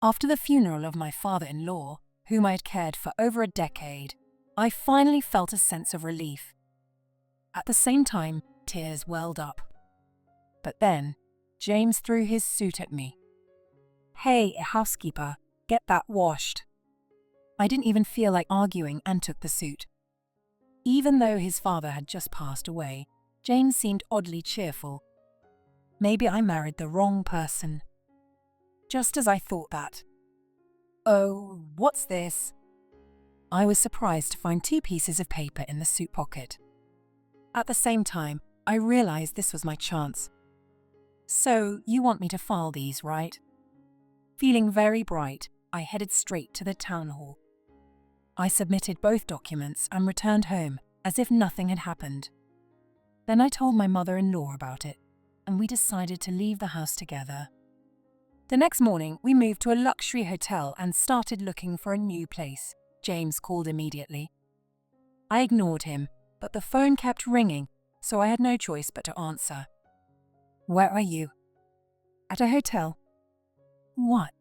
After the funeral of my father-in-law, whom I had cared for over a decade, I finally felt a sense of relief. At the same time, tears welled up. But then, James threw his suit at me. "Hey, housekeeper, get that washed." I didn't even feel like arguing and took the suit. Even though his father had just passed away, James seemed oddly cheerful. Maybe I married the wrong person. Just as I thought that. "Oh, what's this?" I was surprised to find 2 pieces of paper in the suit pocket. At the same time, I realized this was my chance. "So, you want me to file these, right?" Feeling very bright, I headed straight to the town hall. I submitted both documents and returned home as if nothing had happened. Then I told my mother-in-law about it, and we decided to leave the house together. The next morning, we moved to a luxury hotel and started looking for a new place. James called immediately. I ignored him, but the phone kept ringing, so I had no choice but to answer. "Where are you?" "At a hotel." "What?"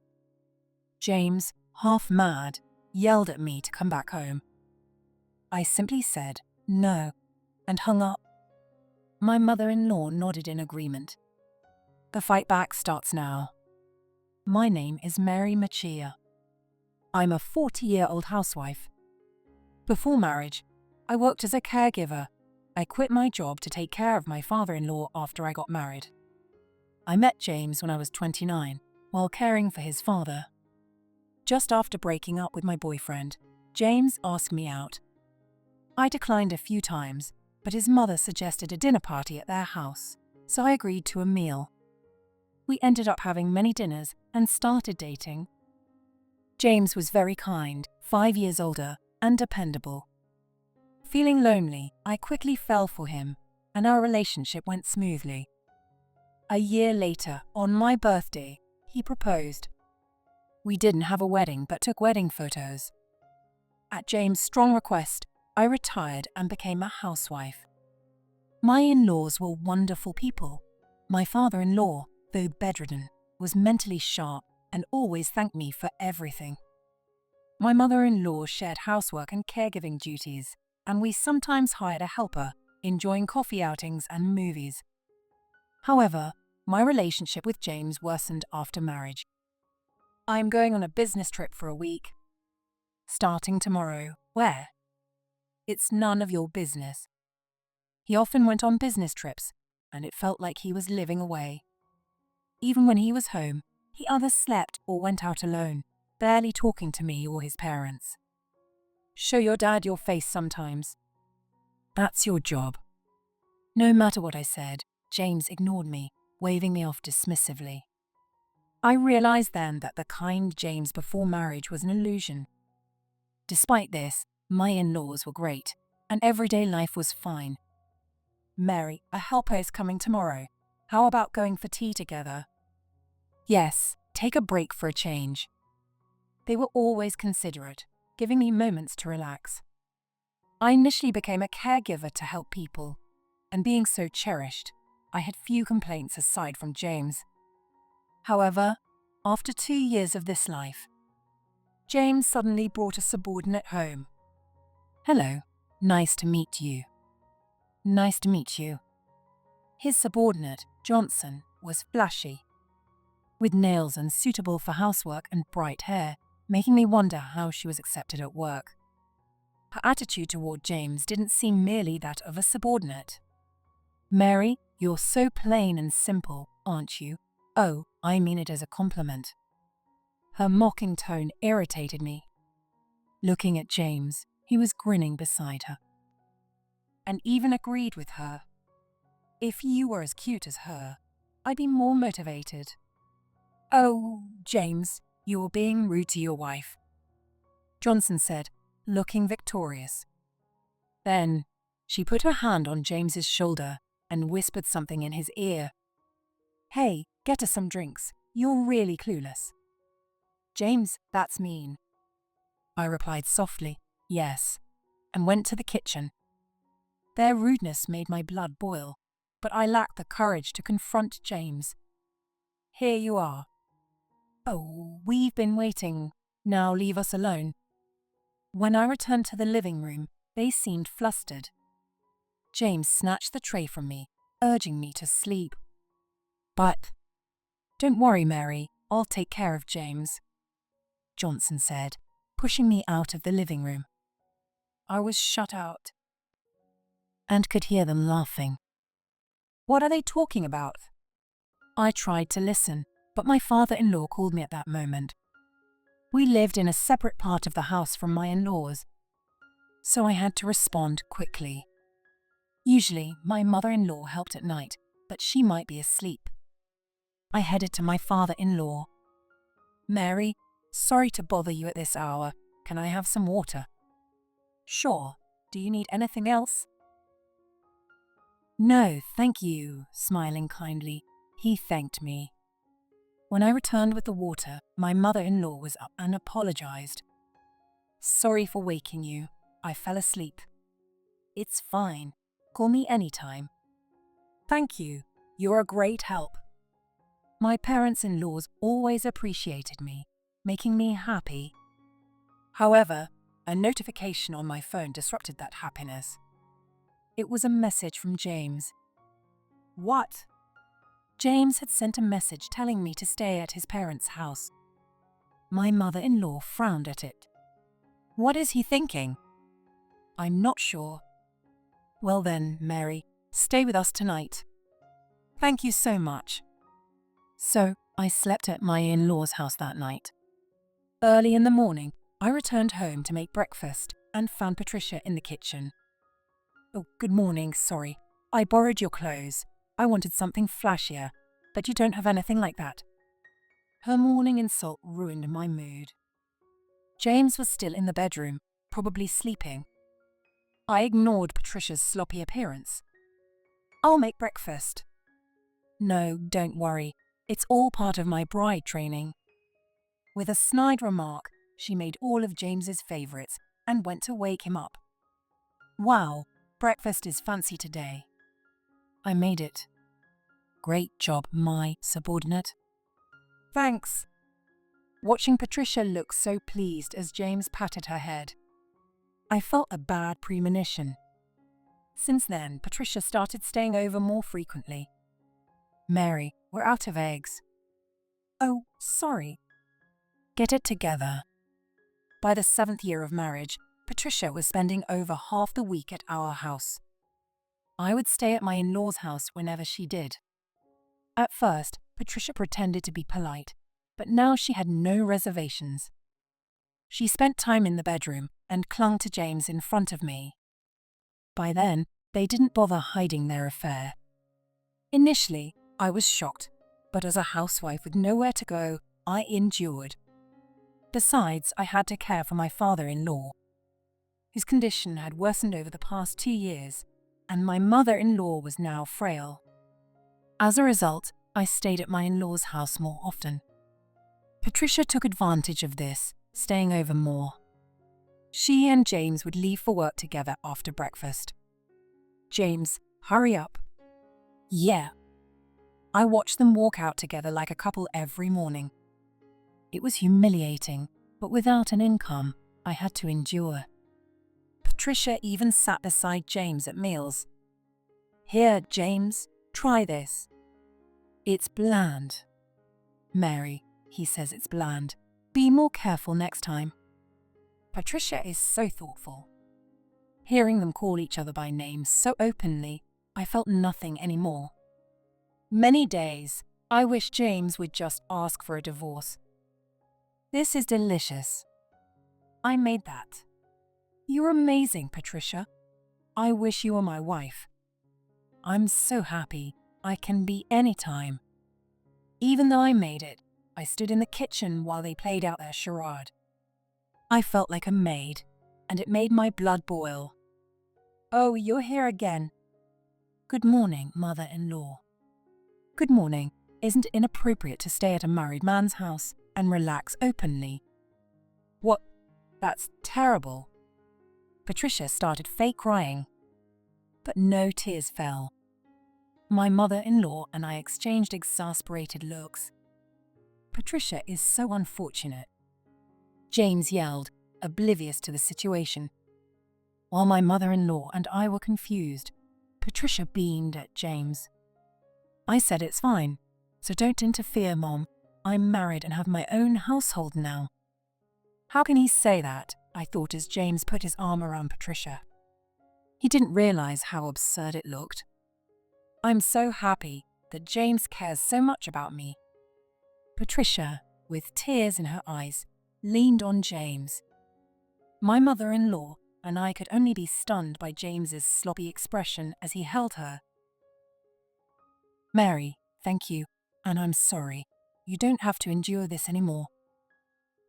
James, half mad, yelled at me to come back home. I simply said no and hung up. My mother-in-law nodded in agreement. The fight back starts now. My name is Mary Machia. I'm a 40-year-old housewife. Before marriage, I worked as a caregiver. I quit my job to take care of my father-in-law after I got married. I met James when I was 29, while caring for his father. Just after breaking up with my boyfriend, James asked me out. I declined a few times, but his mother suggested a dinner party at their house, so I agreed to a meal. We ended up having many dinners and started dating. James was very kind, 5 years older, and dependable. Feeling lonely, I quickly fell for him, and our relationship went smoothly. A year later, on my birthday, he proposed. We didn't have a wedding but took wedding photos. At James' strong request, I retired and became a housewife. My in-laws were wonderful people. My father-in-law, though bedridden, was mentally sharp and always thanked me for everything. My mother-in-law shared housework and caregiving duties, and we sometimes hired a helper, enjoying coffee outings and movies. However, my relationship with James worsened after marriage. "I'm going on a business trip for a week." "Starting tomorrow. Where?" "It's none of your business." He often went on business trips, and it felt like he was living away. Even when he was home, he either slept or went out alone, barely talking to me or his parents. "Show your dad your face sometimes." "That's your job." No matter what I said, James ignored me, waving me off dismissively. I realized then that the kind James before marriage was an illusion. Despite this, my in-laws were great, and everyday life was fine. "Mary, a helper is coming tomorrow. How about going for tea together?" "Yes, take a break for a change." They were always considerate, giving me moments to relax. I initially became a caregiver to help people, and being so cherished, I had few complaints aside from James. However, after 2 years of this life, James suddenly brought a subordinate home. "Hello, nice to meet you." "Nice to meet you." His subordinate, Johnson, was flashy, with nails unsuitable for housework and bright hair, making me wonder how she was accepted at work. Her attitude toward James didn't seem merely that of a subordinate. "Mary, you're so plain and simple, aren't you?" "Oh, I mean it as a compliment." Her mocking tone irritated me. Looking at James, he was grinning beside her, and even agreed with her. "If you were as cute as her, I'd be more motivated." "Oh, James, you're being rude to your wife," Johnson said, looking victorious. Then, she put her hand on James's shoulder and whispered something in his ear. "Hey, get us some drinks. You're really clueless." "James, that's mean." I replied softly, "Yes," and went to the kitchen. Their rudeness made my blood boil, but I lacked the courage to confront James. "Here you are." "Oh, we've been waiting. Now leave us alone." When I returned to the living room, they seemed flustered. James snatched the tray from me, urging me to sleep. "But don't worry, Mary, I'll take care of James," Johnson said, pushing me out of the living room. I was shut out and could hear them laughing. What are they talking about? I tried to listen, but my father-in-law called me at that moment. We lived in a separate part of the house from my in-laws, so I had to respond quickly. Usually, my mother-in-law helped at night, but she might be asleep. I headed to my father-in-law. "Mary, sorry to bother you at this hour. Can I have some water?" "Sure. Do you need anything else?" "No, thank you," smiling kindly, he thanked me. When I returned with the water, my mother-in-law was up and apologized. "Sorry for waking you. I fell asleep." "It's fine. Call me anytime." "Thank you. You're a great help." My parents-in-laws always appreciated me, making me happy. However, a notification on my phone disrupted that happiness. It was a message from James. "What?" James had sent a message telling me to stay at his parents' house. My mother-in-law frowned at it. "What is he thinking?" "I'm not sure." "Well then, Mary, stay with us tonight." "Thank you so much." So, I slept at my in-laws' house that night. Early in the morning, I returned home to make breakfast and found Patricia in the kitchen. "Oh, good morning, sorry. I borrowed your clothes. I wanted something flashier, but you don't have anything like that." Her morning insult ruined my mood. James was still in the bedroom, probably sleeping. I ignored Patricia's sloppy appearance. "I'll make breakfast." "No, don't worry. It's all part of my bride training." With a snide remark, she made all of James's favorites and went to wake him up. "Wow, breakfast is fancy today." I made it. "Great job, my subordinate." "Thanks." Watching Patricia look so pleased as James patted her head, I felt a bad premonition. Since then, Patricia started staying over more frequently. "Mary, we're out of eggs." "Oh, sorry." Get it together. By the 7th year of marriage, Patricia was spending over half the week at our house. I would stay at my in-laws' house whenever she did. At first, Patricia pretended to be polite, but now she had no reservations. She spent time in the bedroom and clung to James in front of me. By then, they didn't bother hiding their affair. Initially, I was shocked, but as a housewife with nowhere to go, I endured. Besides, I had to care for my father-in-law, whose condition had worsened over the past 2 years, and my mother-in-law was now frail. As a result, I stayed at my in-laws' house more often. Patricia took advantage of this, staying over more. She and James would leave for work together after breakfast. "James, hurry up." "Yeah." I watched them walk out together like a couple every morning. It was humiliating, but without an income, I had to endure. Patricia even sat beside James at meals. "Here, James, try this. It's bland." "Mary," he says, "it's bland. Be more careful next time." Patricia is so thoughtful. Hearing them call each other by name so openly, I felt nothing anymore. Many days, I wish James would just ask for a divorce. "This is delicious." "I made that." "You're amazing, Patricia. I wish you were my wife." "I'm so happy. I can be anytime." Even though I made it, I stood in the kitchen while they played out their charade. I felt like a maid, and it made my blood boil. "Oh, you're here again." "Good morning, mother-in-law." "Good morning. Isn't it inappropriate to stay at a married man's house and relax openly?" "What? That's terrible." Patricia started fake crying, but no tears fell. My mother-in-law and I exchanged exasperated looks. Patricia is so unfortunate," James yelled, oblivious to the situation. While my mother-in-law and I were confused, Patricia beamed at James. I said, "It's fine, so don't interfere, Mom. I'm married and have my own household now." "How can he say that?" I thought as James put his arm around Patricia. He didn't realize how absurd it looked. I'm so happy that James cares so much about me. Patricia, with tears in her eyes, leaned on James. My mother-in-law and I could only be stunned by James's sloppy expression as he held her. "Mary, thank you, and I'm sorry. You don't have to endure this anymore."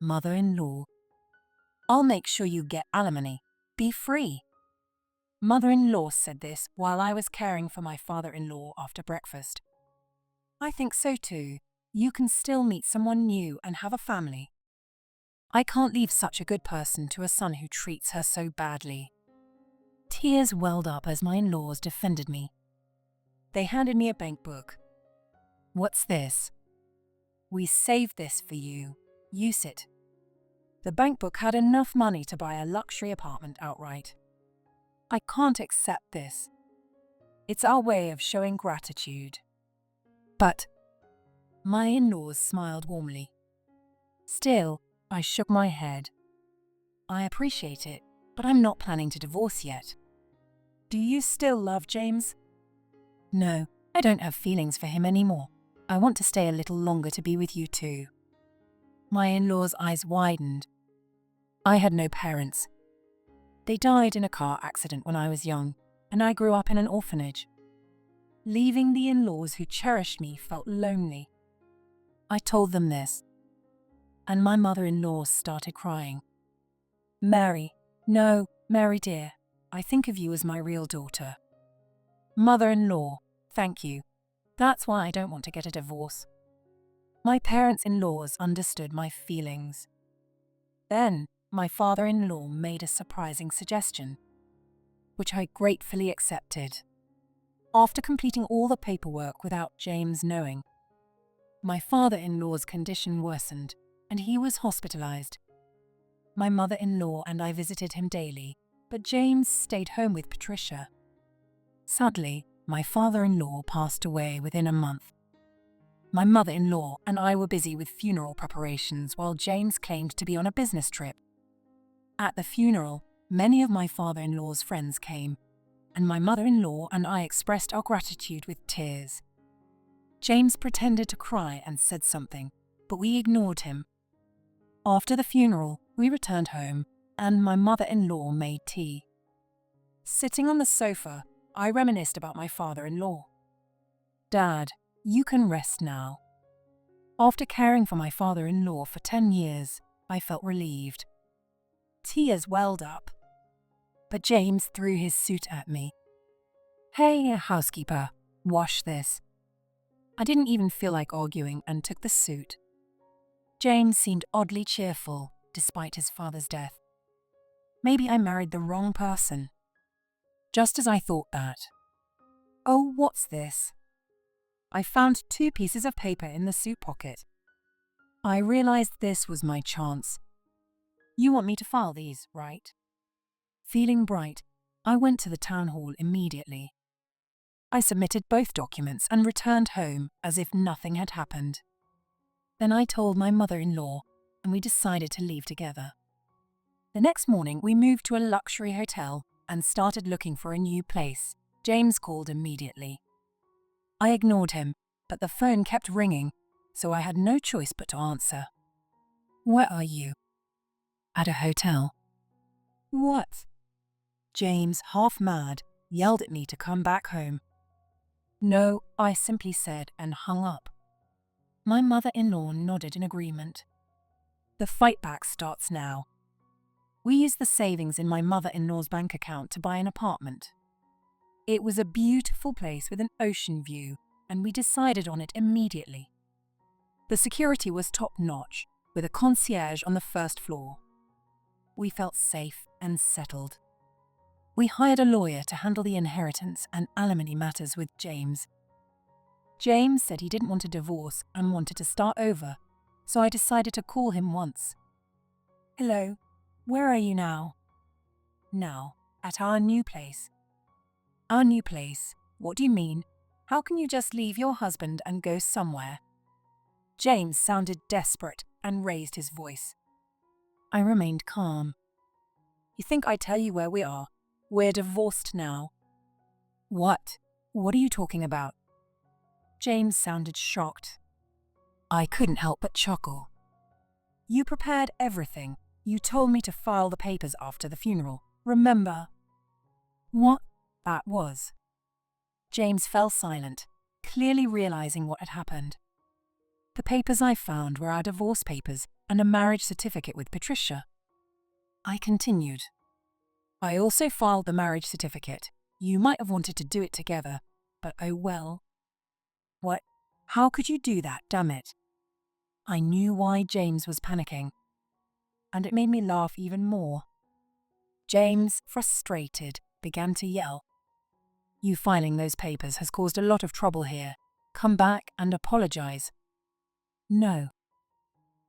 Mother-in-law: "I'll make sure you get alimony. Be free." Mother-in-law said this while I was caring for my father-in-law after breakfast. "I think so too. You can still meet someone new and have a family. I can't leave such a good person to a son who treats her so badly." Tears welled up as my in-laws defended me. They handed me a bank book. "What's this?" "We saved this for you. Use it." The bank book had enough money to buy a luxury apartment outright. "I can't accept this. It's our way of showing gratitude." "But—" My in-laws smiled warmly. Still, I shook my head. "I appreciate it, but I'm not planning to divorce yet." "Do you still love James?" "No, I don't have feelings for him anymore. I want to stay a little longer to be with you too." My in-laws' eyes widened. I had no parents. They died in a car accident when I was young, and I grew up in an orphanage. Leaving the in-laws who cherished me felt lonely. I told them this, and my mother-in-law started crying. "Mary, no, Mary dear, I think of you as my real daughter." "Mother-in-law, thank you. That's why I don't want to get a divorce." My parents-in-laws understood my feelings. Then, my father-in-law made a surprising suggestion, which I gratefully accepted. After completing all the paperwork without James knowing, my father-in-law's condition worsened, and he was hospitalized. My mother-in-law and I visited him daily, but James stayed home with Patricia. Sadly, my father-in-law passed away within a month. My mother-in-law and I were busy with funeral preparations while James claimed to be on a business trip. At the funeral, many of my father-in-law's friends came, and my mother-in-law and I expressed our gratitude with tears. James pretended to cry and said something, but we ignored him. After the funeral, we returned home, and my mother-in-law made tea. Sitting on the sofa, I reminisced about my father-in-law. "Dad, you can rest now." After caring for my father-in-law for 10 years, I felt relieved. Tears welled up. But James threw his suit at me. "Hey, housekeeper, wash this." I didn't even feel like arguing and took the suit. James seemed oddly cheerful, despite his father's death. Maybe I married the wrong person. Just as I thought that. "Oh, what's this?" I found 2 pieces of paper in the suit pocket. I realized this was my chance. "You want me to file these, right?" Feeling bright, I went to the town hall immediately. I submitted both documents and returned home as if nothing had happened. Then I told my mother-in-law, and we decided to leave together. The next morning, we moved to a luxury hotel and started looking for a new place. James called immediately. I ignored him, but the phone kept ringing, so I had no choice but to answer. "Where are you?" "At a hotel." "What?" James, half mad, yelled at me to come back home. "No," I simply said and hung up. My mother-in-law nodded in agreement. The fight back starts now. We used the savings in my mother-in-law's bank account to buy an apartment. It was a beautiful place with an ocean view, and we decided on it immediately. The security was top-notch, with a concierge on the first floor. We felt safe and settled. We hired a lawyer to handle the inheritance and alimony matters with James. James said he didn't want a divorce and wanted to start over, so I decided to call him once. "Hello, where are you now?" "Now, at our new place." "Our new place? What do you mean? How can you just leave your husband and go somewhere?" James sounded desperate and raised his voice. I remained calm. "You think I tell you where we are? We're divorced now." "What? What are you talking about?" James sounded shocked. I couldn't help but chuckle. "You prepared everything. You told me to file the papers after the funeral, remember?" "What that was?" James fell silent, clearly realizing what had happened. "The papers I found were our divorce papers and a marriage certificate with Patricia." I continued. "I also filed the marriage certificate. You might have wanted to do it together, but oh well." "What? How could you do that, damn it?" I knew why James was panicking, and it made me laugh even more. James, frustrated, began to yell, "You filing those papers has caused a lot of trouble here. Come back and apologize." "No."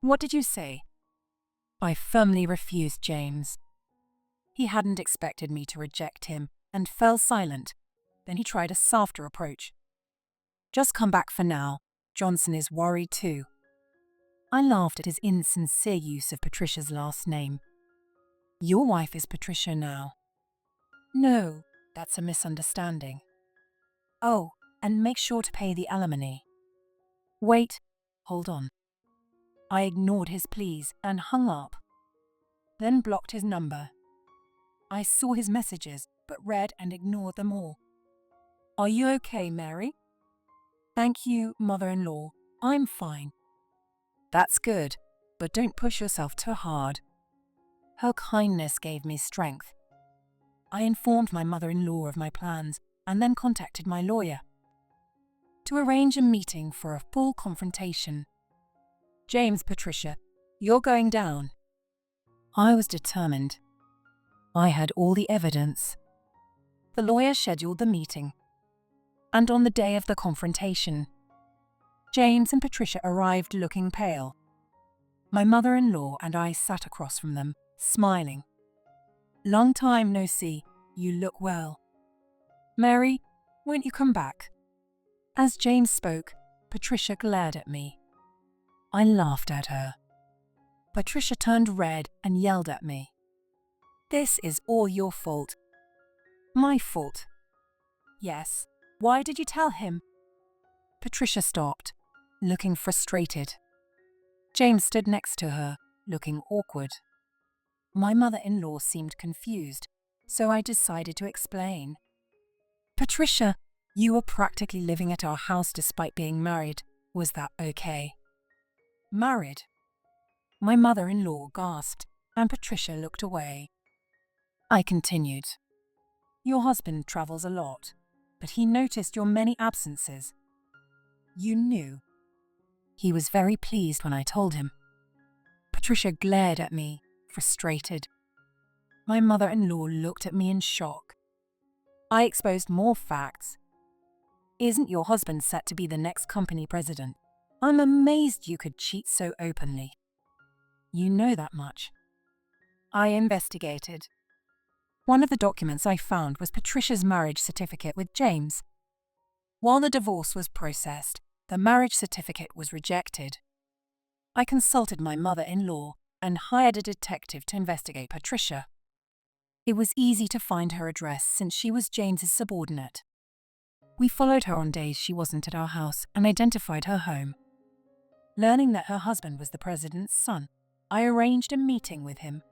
"What did you say?" I firmly refused James. He hadn't expected me to reject him and fell silent. Then he tried a softer approach. "Just come back for now. Johnson is worried too." I laughed at his insincere use of Patricia's last name. "Your wife is Patricia now." "No, that's a misunderstanding." "Oh, and make sure to pay the alimony." "Wait, hold on." I ignored his pleas and hung up, then blocked his number. I saw his messages, but read and ignored them all. "Are you okay, Mary?" "Thank you, mother-in-law. I'm fine." "That's good, but don't push yourself too hard." Her kindness gave me strength. I informed my mother-in-law of my plans and then contacted my lawyer to arrange a meeting for a full confrontation. "James, Patricia, you're going down." I was determined. I had all the evidence. The lawyer scheduled the meeting, and on the day of the confrontation, James and Patricia arrived looking pale. My mother-in-law and I sat across from them, smiling. "Long time no see. You look well. Mary, won't you come back?" As James spoke, Patricia glared at me. I laughed at her. Patricia turned red and yelled at me. "This is all your fault." "My fault?" "Yes. Why did you tell him?" Patricia stopped, looking frustrated. James stood next to her, looking awkward. My mother-in-law seemed confused, so I decided to explain. "Patricia, you were practically living at our house despite being married. Was that okay?" "Married?" My mother-in-law gasped, and Patricia looked away. I continued. "Your husband travels a lot, but he noticed your many absences. You knew." He was very pleased when I told him. Patricia glared at me, frustrated. My mother-in-law looked at me in shock. I exposed more facts. "Isn't your husband set to be the next company president? I'm amazed you could cheat so openly." "You know that much." I investigated. One of the documents I found was Patricia's marriage certificate with James. While the divorce was processed, the marriage certificate was rejected. I consulted my mother-in-law and hired a detective to investigate Patricia. It was easy to find her address since she was James's subordinate. We followed her on days she wasn't at our house and identified her home. Learning that her husband was the president's son, I arranged a meeting with him.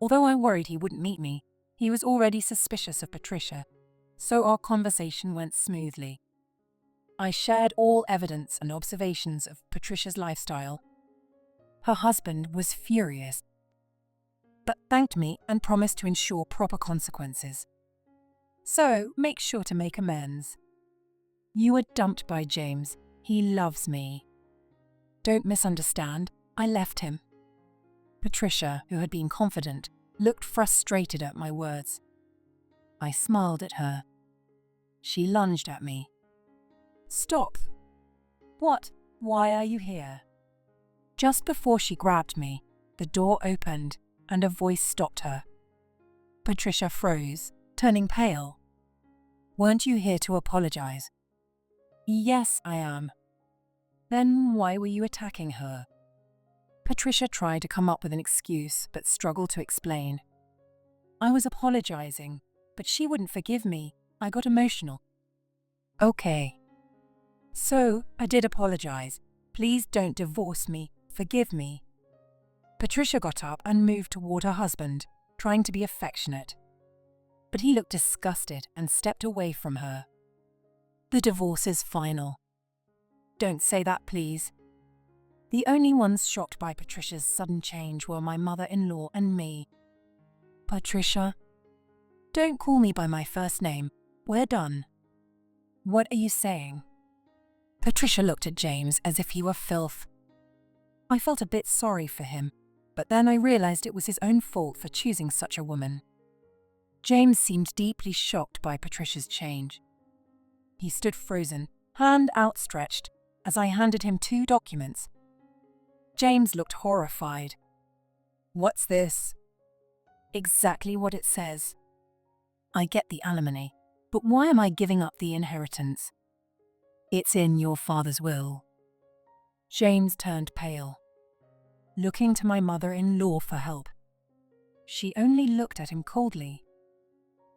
Although I worried he wouldn't meet me, he was already suspicious of Patricia, so our conversation went smoothly. I shared all evidence and observations of Patricia's lifestyle. Her husband was furious, but thanked me and promised to ensure proper consequences. "So, make sure to make amends. You were dumped by James. He loves me." "Don't misunderstand. I left him." Patricia, who had been confident, looked frustrated at my words. I smiled at her. She lunged at me. "Stop." "What? Why are you here?" Just before she grabbed me, the door opened and a voice stopped her. Patricia froze, turning pale. "Weren't you here to apologize?" "Yes, I am." "Then why were you attacking her?" Patricia tried to come up with an excuse but struggled to explain. "I was apologizing, but she wouldn't forgive me. I got emotional." "Okay. So, I did apologize. Please don't divorce me. Forgive me." Patricia got up and moved toward her husband, trying to be affectionate. But he looked disgusted and stepped away from her. "The divorce is final." "Don't say that, please." The only ones shocked by Patricia's sudden change were my mother-in-law and me. "Patricia, don't call me by my first name. We're done." "What are you saying?" Patricia looked at James as if he were filth. I felt a bit sorry for him, but then I realized it was his own fault for choosing such a woman. James seemed deeply shocked by Patricia's change. He stood frozen, hand outstretched, as I handed him 2 documents. James looked horrified. "What's this?" "Exactly what it says. I get the alimony, but why am I giving up the inheritance?" "It's in your father's will." James turned pale, looking to my mother-in-law for help. She only looked at him coldly.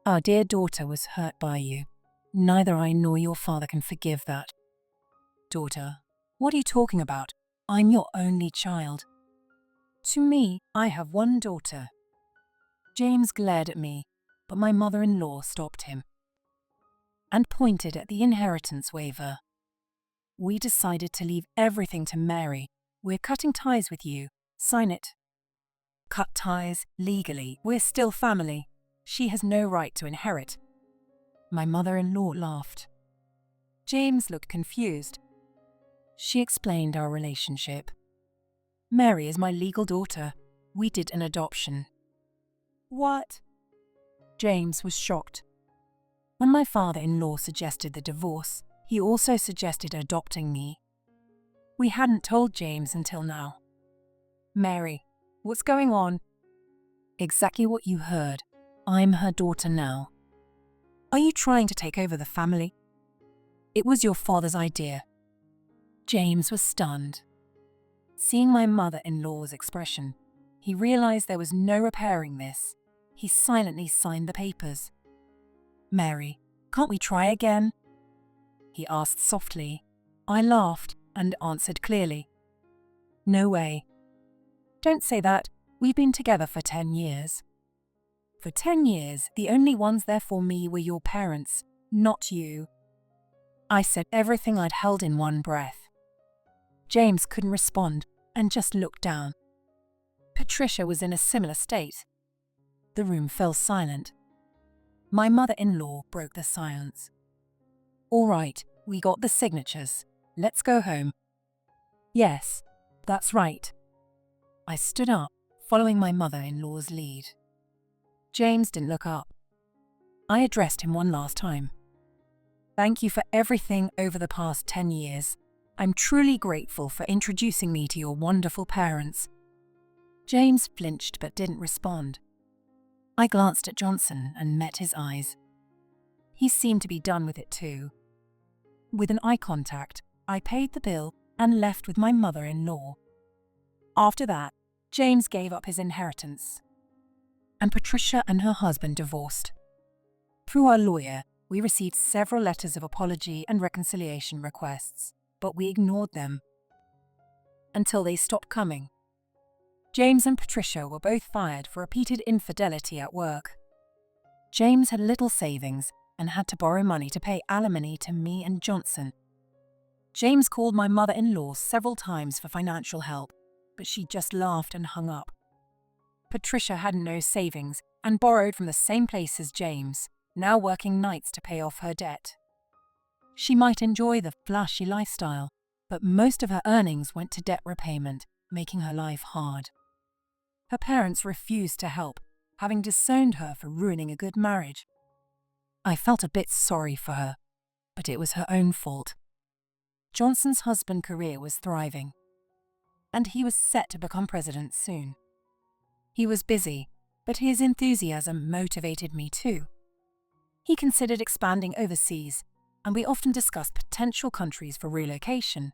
"Our dear daughter was hurt by you. Neither I nor your father can forgive that." "Daughter? What are you talking about? I'm your only child." "To me, I have 1 daughter." James glared at me, but my mother-in-law stopped him and pointed at the inheritance waiver. "We decided to leave everything to Mary. We're cutting ties with you. Sign it." "Cut ties? Legally, we're still family. She has no right to inherit." My mother-in-law laughed. James looked confused. She explained our relationship. "Mary is my legal daughter. We did an adoption." "What?" James was shocked. When my father-in-law suggested the divorce, he also suggested adopting me. We hadn't told James until now. "Mary, what's going on?" "Exactly what you heard. I'm her daughter now." "Are you trying to take over the family?" "It was your father's idea." James was stunned. Seeing my mother-in-law's expression, he realized there was no repairing this. He silently signed the papers. "Mary, can't we try again?" he asked softly. I laughed and answered clearly. "No way." "Don't say that. We've been together for 10 years. For 10 years, the only ones there for me were your parents, not you." I said everything I'd held in one breath. James couldn't respond and just looked down. Patricia was in a similar state. The room fell silent. My mother-in-law broke the silence. "All right, we got the signatures. Let's go home." "Yes, that's right." I stood up, following my mother-in-law's lead. James didn't look up. I addressed him one last time. "Thank you for everything over the past 10 years. I'm truly grateful for introducing me to your wonderful parents." James flinched but didn't respond. I glanced at Johnson and met his eyes. He seemed to be done with it too. With an eye contact, I paid the bill and left with my mother-in-law. After that, James gave up his inheritance, and Patricia and her husband divorced. Through our lawyer, we received several letters of apology and reconciliation requests, but we ignored them until they stopped coming. James and Patricia were both fired for repeated infidelity at work. James had little savings and had to borrow money to pay alimony to me and Johnson. James called my mother-in-law several times for financial help, but she just laughed and hung up. Patricia had no savings and borrowed from the same place as James, now working nights to pay off her debt. She might enjoy the flashy lifestyle, but most of her earnings went to debt repayment, making her life hard. Her parents refused to help, having disowned her for ruining a good marriage. I felt a bit sorry for her, but it was her own fault. Johnson's husband's career was thriving. and he was set to become president soon. He was busy, but his enthusiasm motivated me too. He considered expanding overseas, and we often discussed potential countries for relocation.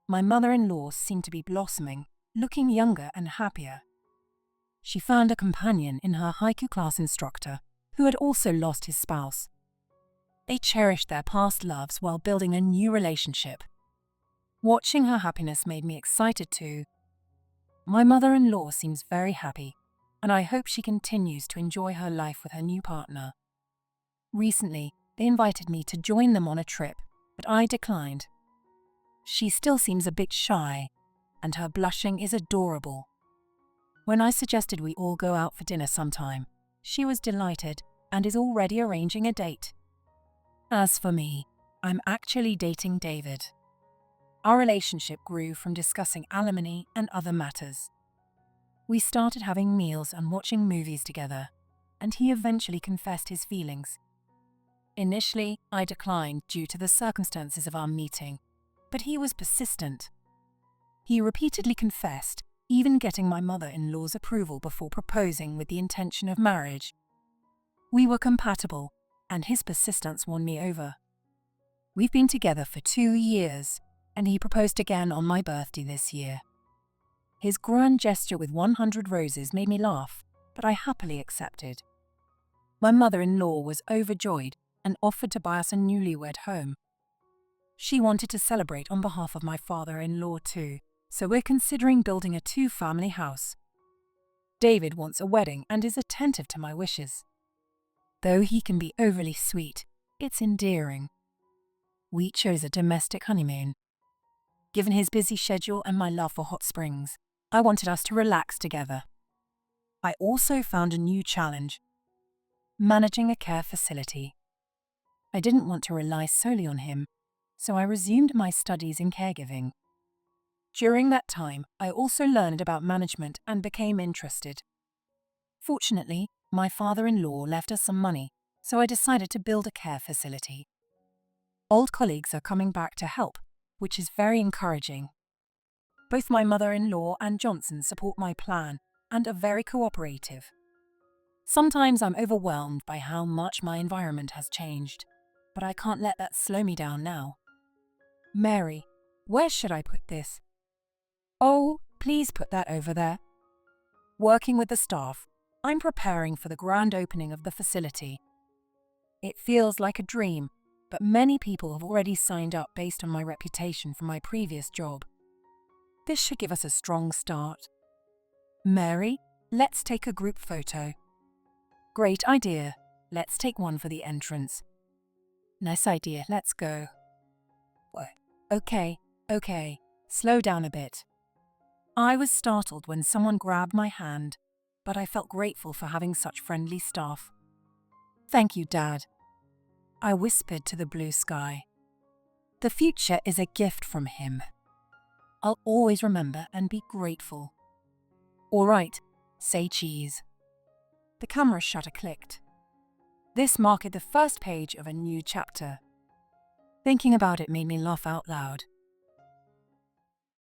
My mother-in-law seemed to be blossoming, looking younger and happier. She found a companion in her haiku class instructor, who had also lost his spouse. They cherished their past loves while building a new relationship. Watching her happiness made me excited too. My mother-in-law seems very happy, and I hope she continues to enjoy her life with her new partner. Recently, they invited me to join them on a trip, but I declined. She still seems a bit shy, and her blushing is adorable. When I suggested we all go out for dinner sometime, she was delighted and is already arranging a date. As for me, I'm actually dating David. Our relationship grew from discussing alimony and other matters. We started having meals and watching movies together, and he eventually confessed his feelings. Initially, I declined due to the circumstances of our meeting, but he was persistent. He repeatedly confessed, even getting my mother-in-law's approval before proposing with the intention of marriage. We were compatible, and his persistence won me over. We've been together for 2 years, and he proposed again on my birthday this year. His grand gesture with 100 roses made me laugh, but I happily accepted. My mother-in-law was overjoyed and offered to buy us a newlywed home. She wanted to celebrate on behalf of my father-in-law too, so we're considering building a 2-family house. David wants a wedding and is attentive to my wishes. Though he can be overly sweet, it's endearing. We chose a domestic honeymoon. Given his busy schedule and my love for hot springs, I wanted us to relax together. I also found a new challenge: managing a care facility. I didn't want to rely solely on him, so I resumed my studies in caregiving. During that time, I also learned about management and became interested. Fortunately, my father-in-law left us some money, so I decided to build a care facility. Old colleagues are coming back to help, which is very encouraging. Both my mother-in-law and Johnson support my plan and are very cooperative. Sometimes I'm overwhelmed by how much my environment has changed, but I can't let that slow me down now. Mary, where should I put this? Oh, please put that over there. Working with the staff, I'm preparing for the grand opening of the facility. It feels like a dream, but many people have already signed up based on my reputation from my previous job. This should give us a strong start. Mary, let's take a group photo. Great idea. Let's take one for the entrance. Nice idea, let's go. Okay, slow down a bit. I was startled when someone grabbed my hand, but I felt grateful for having such friendly staff. Thank you, Dad. I whispered to the blue sky. The future is a gift from him. I'll always remember and be grateful. All right, say cheese. The camera shutter clicked. This marked the first page of a new chapter. Thinking about it made me laugh out loud.